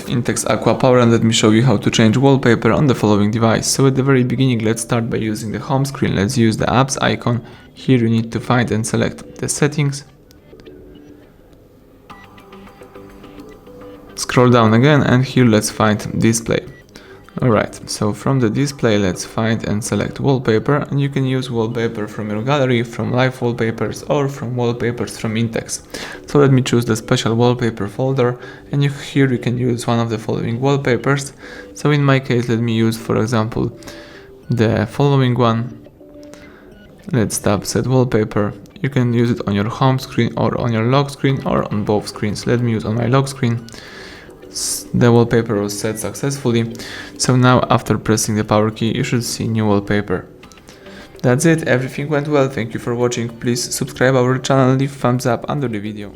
INTEX Aqua Power, and let me show you how to change wallpaper on the following device. So at the very beginning, let's start by using the home screen. Let's use the apps icon. Here you need to find and select the settings. Scroll down again, and here let's find display. Alright, so from the display let's find and select wallpaper, and you can use wallpaper from your gallery, from live wallpapers, or from wallpapers from INTEX. So let me choose the special wallpaper folder, and here you can use one of the following wallpapers. So in my case, let me use, for example, the following one. Let's tap set wallpaper. You can use it on your home screen or on your lock screen or on both screens. Let me use on my lock screen. The wallpaper was set successfully, so now after pressing the power key you should see new wallpaper. That's it, everything went well, thank you for watching, please subscribe our channel, leave thumbs up under the video.